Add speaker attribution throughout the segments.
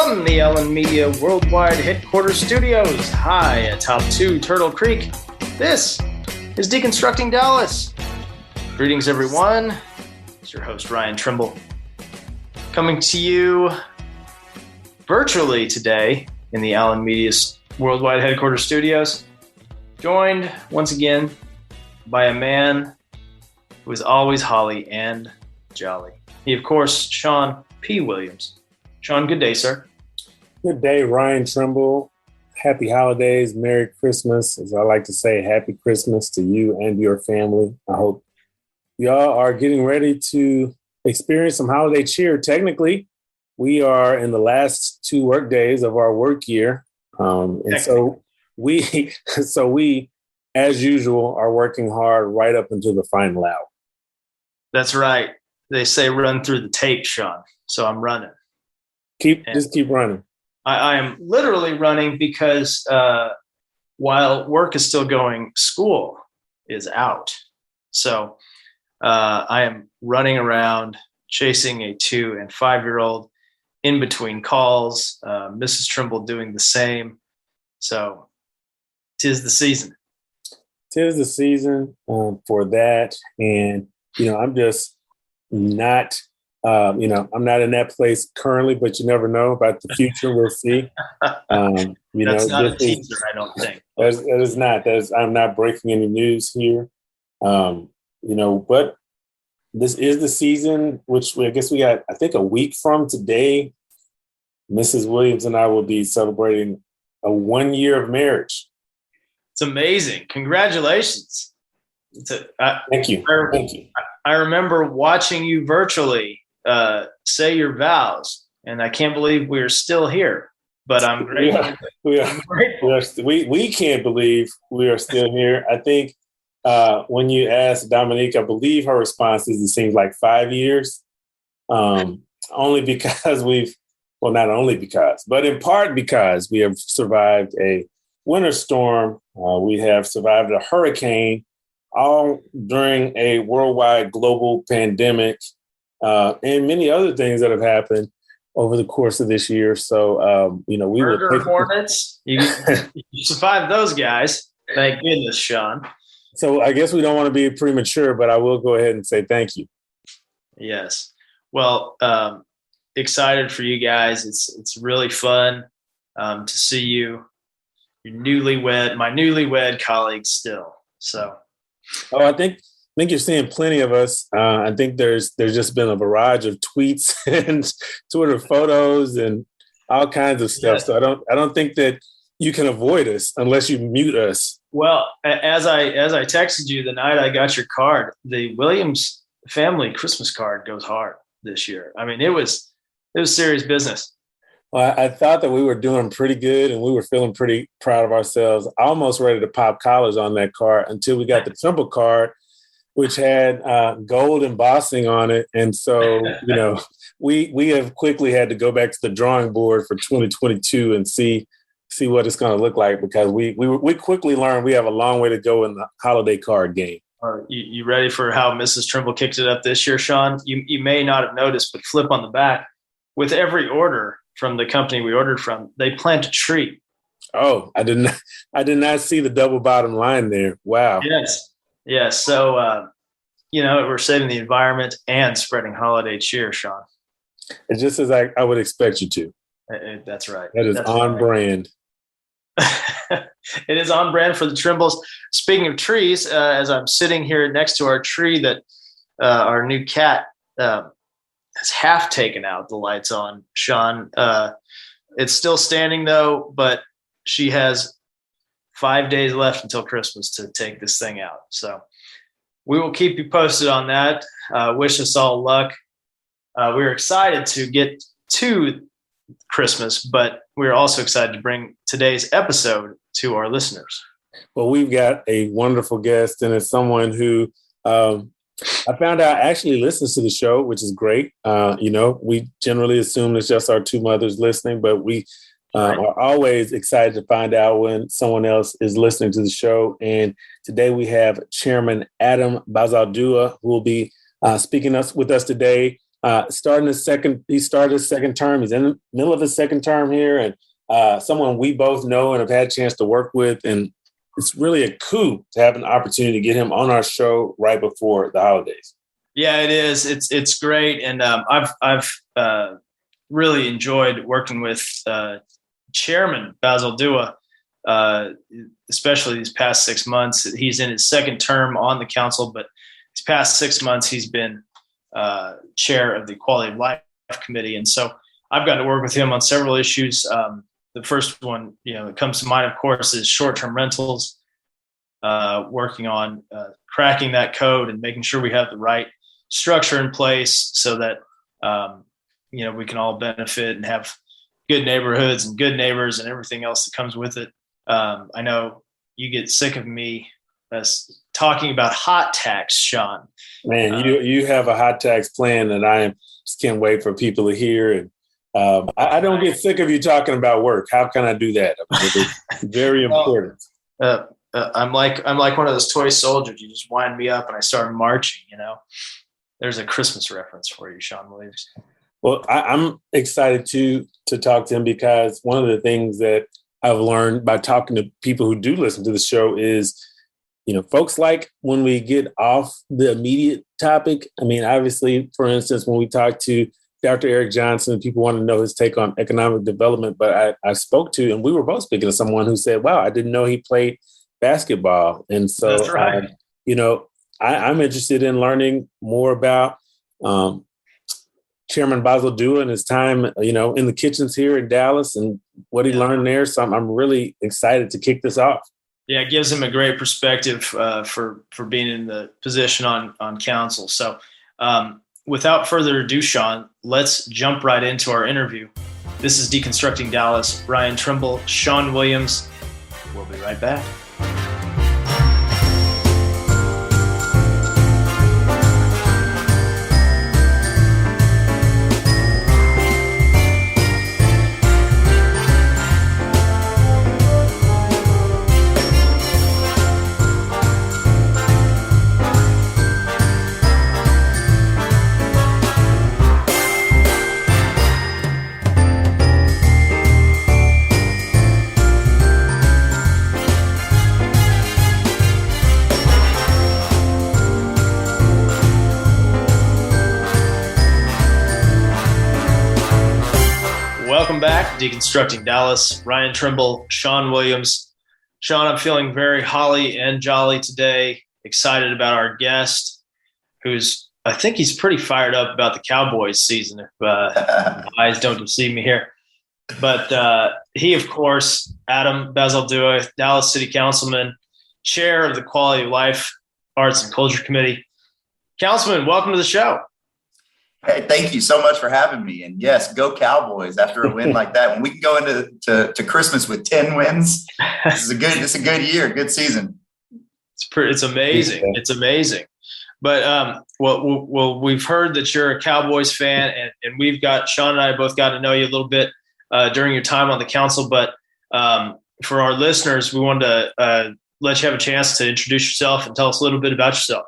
Speaker 1: From the Ellen Media Worldwide Headquarters Studios, high atop 2 Turtle Creek, this is Deconstructing Dallas. Greetings, everyone. It's your host, Ryan Trimble, coming to you virtually today in the Ellen Media Worldwide Headquarters Studios, joined once again by a man who is always holly and jolly. He, of course, Shawn P. Williams. Shawn, good day, sir.
Speaker 2: Good day, Ryan Trimble. Happy holidays, Merry Christmas. As I like to say, Happy Christmas to you and your family. I hope y'all are getting ready to experience some holiday cheer. Technically, we are in the last 2 work days of our work year. So we, as usual, are working hard right up until the final hour.
Speaker 1: That's right. They say run through the tape, Shawn. So I'm running.
Speaker 2: Just keep running.
Speaker 1: I am literally running because while work is still going, school is out. So I am running around chasing a 2 and 5-year-old in between calls. Mrs. Trimble doing the same. So 'tis the season.
Speaker 2: 'Tis the season for that. And, I'm just not, I'm not in that place currently, but you never know about the future. We'll see.
Speaker 1: That's not a teaser, I don't think.
Speaker 2: That is not. I'm not breaking any news here. But this is the season, which I guess we got, I think, a week from today. Mrs. Williams and I will be celebrating a 1 year of marriage.
Speaker 1: It's amazing. Congratulations.
Speaker 2: Thank you. Thank you.
Speaker 1: I remember watching you virtually say your vows, and I can't believe we're still here. But I'm grateful.
Speaker 2: We can't believe we are still here. I think when you asked Dominique, I believe her response is it seems like 5 years. Only because not only because, but in part because we have survived a winter storm. We have survived a hurricane, all during a worldwide global pandemic, and many other things that have happened over the course of this year. So, we
Speaker 1: Murder hornets. You survived those guys. Thank goodness, Shawn.
Speaker 2: So I guess we don't want to be premature, but I will go ahead and say thank you.
Speaker 1: Yes. Well, excited for you guys. It's really fun to see you. Your my newlywed colleagues still. So.
Speaker 2: Oh, I think you're seeing plenty of us. I think there's just been a barrage of tweets and Twitter photos and all kinds of stuff. Yeah. So I don't think that you can avoid us unless you mute us.
Speaker 1: Well, as I texted you the night I got your card, the Williams family Christmas card goes hard this year. I mean, it was serious business.
Speaker 2: Well, I thought that we were doing pretty good and we were feeling pretty proud of ourselves. Almost ready to pop collars on that card until we got the Trimble card, which had gold embossing on it. And so, we have quickly had to go back to the drawing board for 2022 and see what it's going to look like, because we quickly learned we have a long way to go in the holiday card game.
Speaker 1: You ready for how Mrs. Trimble kicked it up this year, Shawn? You may not have noticed, but flip on the back. With every order from the company we ordered from, they plant a tree.
Speaker 2: Oh, I did not see the double bottom line there. Wow.
Speaker 1: Yes. So, we're saving the environment and spreading holiday cheer, Shawn.
Speaker 2: It's just as I would expect you to.
Speaker 1: That's right.
Speaker 2: That is on brand.
Speaker 1: It is on brand for the Trimbles. Speaking of trees, as I'm sitting here next to our tree that our new cat has half taken out the lights on, Shawn. It's still standing though, but she has 5 days left until Christmas to take this thing out. So we will keep you posted on that. Wish us all luck. We're excited to get to Christmas, but we're also excited to bring today's episode to our listeners.
Speaker 2: Well, we've got a wonderful guest, and it's someone who I found out actually listens to the show, which is great. We generally assume it's just our 2 mothers listening, but we are always excited to find out when someone else is listening to the show. And today we have Chairman Adam Bazaldua, who will be speaking with us today He started his second term. He's in the middle of his second term here, and someone we both know and have had a chance to work with. And it's really a coup to have an opportunity to get him on our show right before the holidays.
Speaker 1: Yeah, it is. It's great, and I've really enjoyed working with Chairman Bazaldua, especially these past 6 months. He's in his second term on the council, but these past 6 months he's been chair of the Quality of Life Committee, and so I've gotten to work with him on several issues. The first one, that comes to mind, of course, is short-term rentals. Working on cracking that code and making sure we have the right structure in place so that we can all benefit and have good neighborhoods and good neighbors and everything else that comes with it. I know you get sick of me talking about hot tax, Shawn.
Speaker 2: Man, you have a hot tax plan that I just can't wait for people to hear. And I don't get sick of you talking about work. How can I do that? It's very important.
Speaker 1: I'm like one of those toy soldiers. You just wind me up and I start marching. There's a Christmas reference for you, Shawn Williams.
Speaker 2: Well, I'm excited to talk to him because one of the things that I've learned by talking to people who do listen to the show is, folks like when we get off the immediate topic. I mean, obviously, for instance, when we talk to Dr. Eric Johnson, people want to know his take on economic development. But I spoke to, and we were both speaking to someone who said, wow, I didn't know he played basketball. And so,
Speaker 1: that's right.
Speaker 2: I'm interested in learning more about Chairman Bazaldua and his time, in the kitchens here in Dallas and what he learned there. So I'm really excited to kick this off.
Speaker 1: Yeah, it gives him a great perspective for being in the position on council. So without further ado, Shawn, let's jump right into our interview. This is Deconstructing Dallas. Ryan Trimble, Shawn Williams. We'll be right back. Welcome back, Deconstructing Dallas. Ryan Trimble, Shawn Williams. Shawn, I'm feeling very holly and jolly today. Excited about our guest, I think he's pretty fired up about the Cowboys season, if my eyes don't deceive me here. But he, of course, Adam Bazaldua, Dallas City Councilman, chair of the Quality of Life, Arts and Culture Committee. Councilman, welcome to the show.
Speaker 3: Hey, thank you so much for having me. And yes, go Cowboys after a win like that. When we can go into Christmas with 10 wins, it's a good year, good season.
Speaker 1: It's amazing. Yeah. It's amazing. But well, we've heard that you're a Cowboys fan, and Shawn and I both got to know you a little bit during your time on the council. But for our listeners, we wanted to let you have a chance to introduce yourself and tell us a little bit about yourself.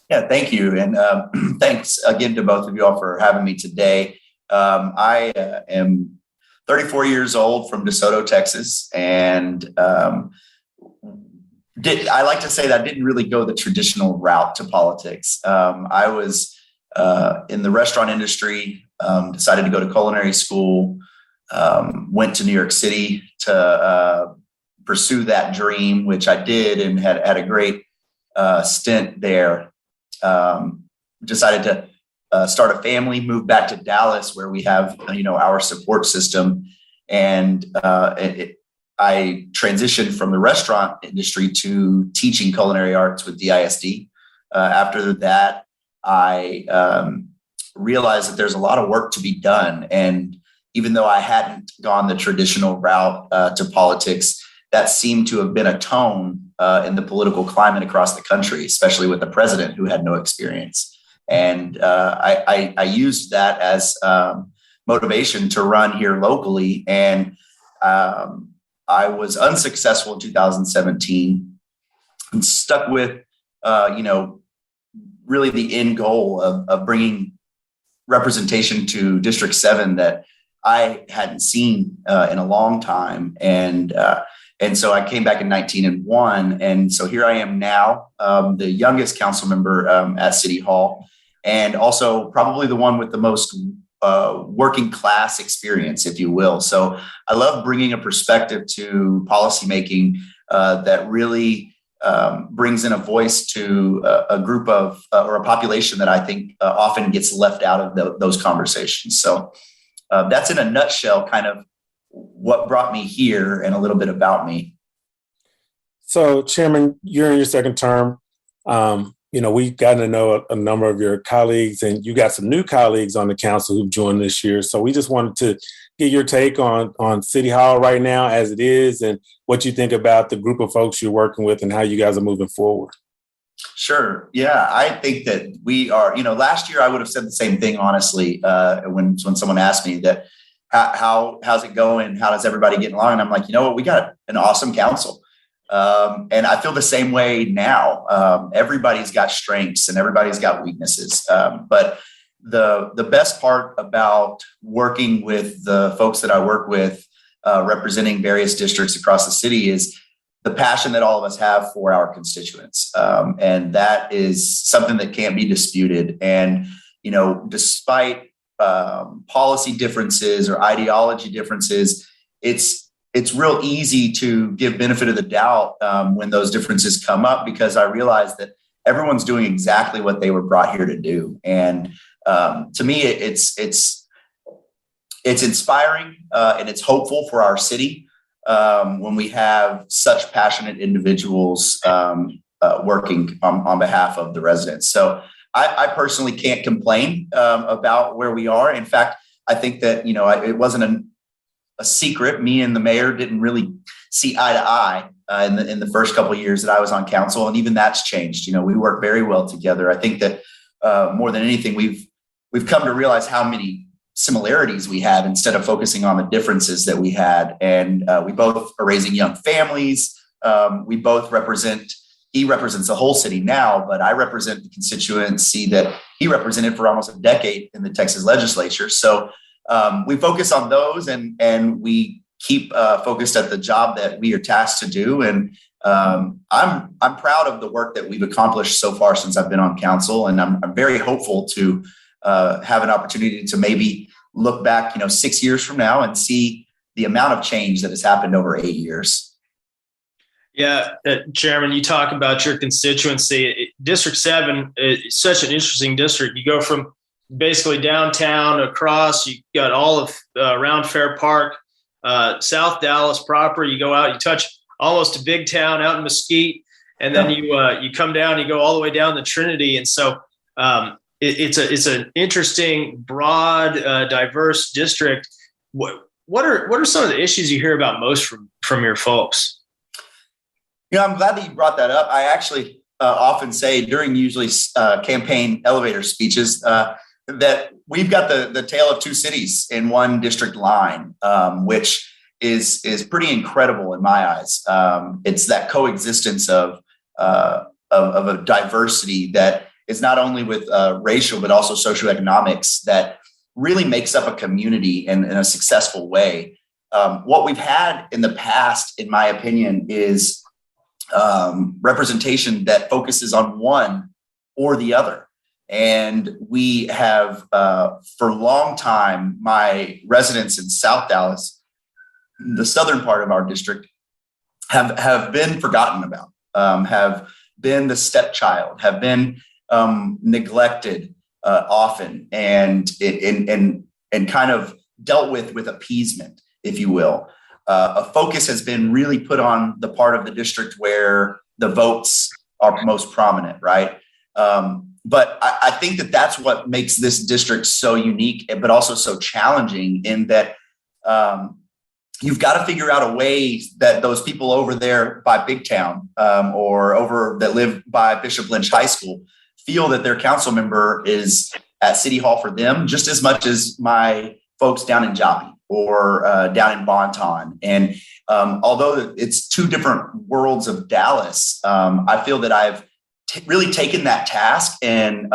Speaker 3: Yeah, thank you. And thanks again to both of you all for having me today. I am 34 years old from DeSoto, Texas. And I like to say that I didn't really go the traditional route to politics. I was in the restaurant industry, decided to go to culinary school, went to New York City to pursue that dream, which I did and had a great stint there. Decided to start a family, move back to Dallas where we have, our support system. And I transitioned from the restaurant industry to teaching culinary arts with DISD. After that, I realized that there's a lot of work to be done. And even though I hadn't gone the traditional route to politics, that seemed to have been a tone in the political climate across the country, especially with the president who had no experience. And I used that as motivation to run here locally. And I was unsuccessful in 2017 and stuck with, really the end goal of bringing representation to District 7 that I hadn't seen in a long time. And so I came back in 19 and won. And so here I am now, the youngest council member at City Hall, and also probably the one with the most working class experience, if you will. So I love bringing a perspective to policymaking that really brings in a voice to a group of or a population that I think often gets left out of those conversations. So that's in a nutshell kind of what brought me here and a little bit about me.
Speaker 2: So, Chairman, you're in your second term. We've gotten to know a number of your colleagues, and you got some new colleagues on the council who've joined this year. So we just wanted to get your take on City Hall right now as it is, and what you think about the group of folks you're working with and how you guys are moving forward.
Speaker 3: Sure. Yeah, I think that we are, last year I would have said the same thing, honestly, when someone asked me that, how's it going? How does everybody get along? And I'm like, you know what, we got an awesome council. And I feel the same way now. Everybody's got strengths and everybody's got weaknesses. But the best part about working with the folks that I work with, representing various districts across the city, is the passion that all of us have for our constituents. And that is something that can't be disputed. And, despite policy differences or ideology differences, it's real easy to give benefit of the doubt when those differences come up, because I realize that everyone's doing exactly what they were brought here to do. And to me, it's inspiring and it's hopeful for our city when we have such passionate individuals working on behalf of the residents. So I personally can't complain about where we are. In fact, I think that, it wasn't a secret. Me and the mayor didn't really see eye to eye in the first couple of years that I was on council, and even that's changed. We work very well together. I think that more than anything, we've come to realize how many similarities we have instead of focusing on the differences that we had. And we both are raising young families. We both he represents the whole city now, but I represent the constituency that he represented for almost a decade in the Texas legislature. So we focus on those and we keep focused at the job that we are tasked to do. And I'm proud of the work that we've accomplished so far since I've been on council. And I'm very hopeful to have an opportunity to maybe look back, 6 years from now and see the amount of change that has happened over 8 years.
Speaker 1: Yeah, Chairman, you talk about your constituency. District 7 is such an interesting district. You go from basically downtown across, you got all of around Fair Park, South Dallas proper. You go out, you touch almost a big town out in Mesquite, and then you come down, you go all the way down to Trinity. And so it's an interesting, broad, diverse district. What are some of the issues you hear about most from your folks?
Speaker 3: I'm glad that you brought that up. I actually often say during usually campaign elevator speeches that we've got the tale of two cities in one district line, which is pretty incredible in my eyes. It's that coexistence of a diversity that is not only with racial, but also socioeconomics that really makes up a community in a successful way. What we've had in the past, in my opinion, is representation that focuses on one or the other. And we have, for a long time, my residents in South Dallas, the southern part of our district, have been forgotten about, have been the stepchild, have been neglected often, and kind of dealt with appeasement, if you will. A focus has been really put on the part of the district where the votes are most prominent, right? But I think that that's what makes this district so unique, but also so challenging, in that you've got to figure out a way that those people over there by Big Town or over that live by Bishop Lynch High School feel that their council member is at City Hall for them just as much as my folks down in Joppy or down in Bonton. And although it's two different worlds of Dallas, I feel that I've really taken that task and